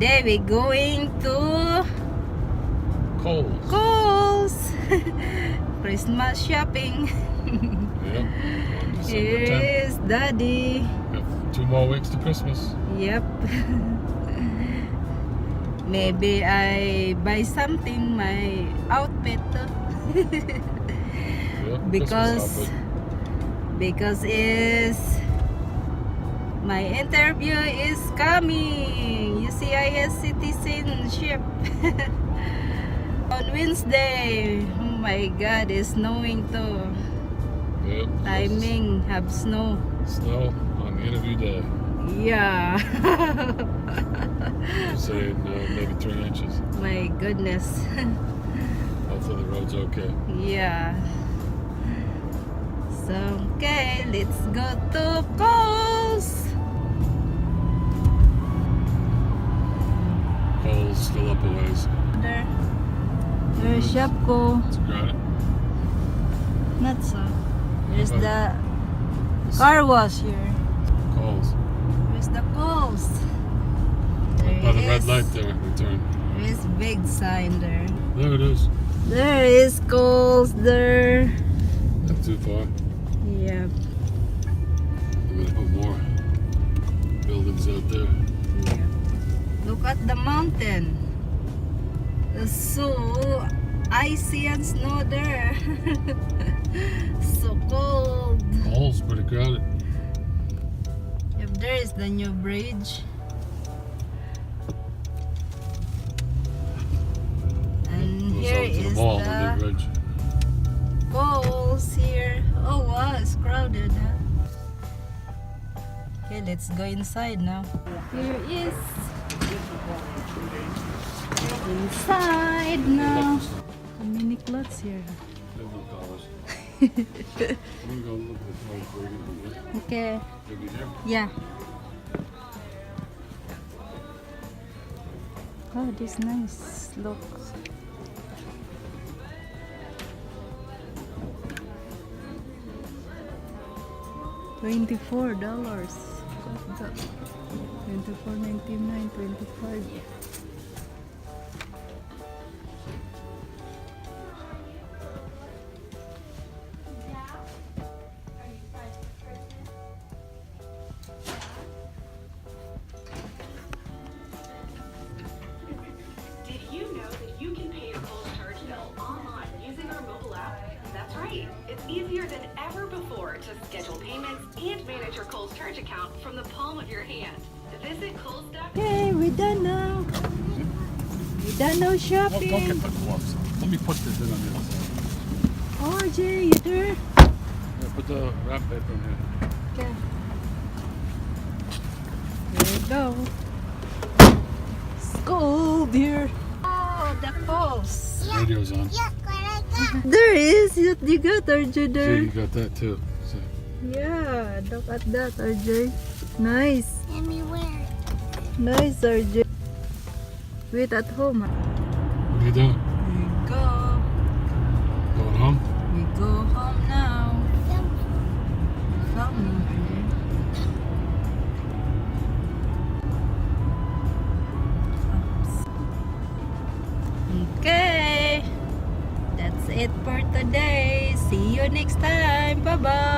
Today we're going to Kohl's. Christmas shopping. Yep. Here is Daddy. Yep. 2 more weeks to Christmas. Yep. Maybe I buy something, my outfit. Yep. Because my interview is coming. UCIS citizenship on Wednesday. Oh my God, it's snowing too. Yep. Timing have snow. Snow on the interview day. Yeah. Saying maybe 3 inches. My goodness. Hopefully the road's okay. Yeah. So okay, let's go to Kohl's. Kohl's still up a ways. There's Shopko. It's crowded. Not so. There's the car wash here. Kohl's. There's the Kohl's. By the red light there, we turn. There is big sign there. There it is. There is Kohl's there. Not too far. Yeah. We're gonna put more buildings out there. Yeah. Look at the mountain. It's so icy and snow there. So cold. Kohl's pretty crowded. If there is the new bridge. And Goes here out to the is mall, the the new bridge. Kohl's here. Oh wow, it's crowded, huh? Okay, let's go inside now. Here is inside now. How many clothes here? There's no cars. I'm gonna go look at the cars before we get to this. Okay. Maybe here. Yeah. Oh, this nice. Look. $24. $24.99, 25. Did you know that you can pay your Kohl's charge bill online using our mobile app? That's right. It's easier than ever before to schedule payments and manage your Kohl's charge account from the palm of your hand. Visit Kohl's.com. Okay, we're done now. We're done now Don't shopping. get the gloves. Let me put this in on the other side. RJ, you there? Yeah, put the wrap paper in here. Okay. Here we go. It's cold here. Oh, the Kohl's. Radio's on. There is. You got RJ See, there. you got that too. So, Yeah, look at that, RJ. Nice. Let me wear it. Nice, RJ. Wait at home. what are you doing? We go. Going home? We go home now. Filming, RJ. Okay. That's it for today. See you next time. Bye-bye.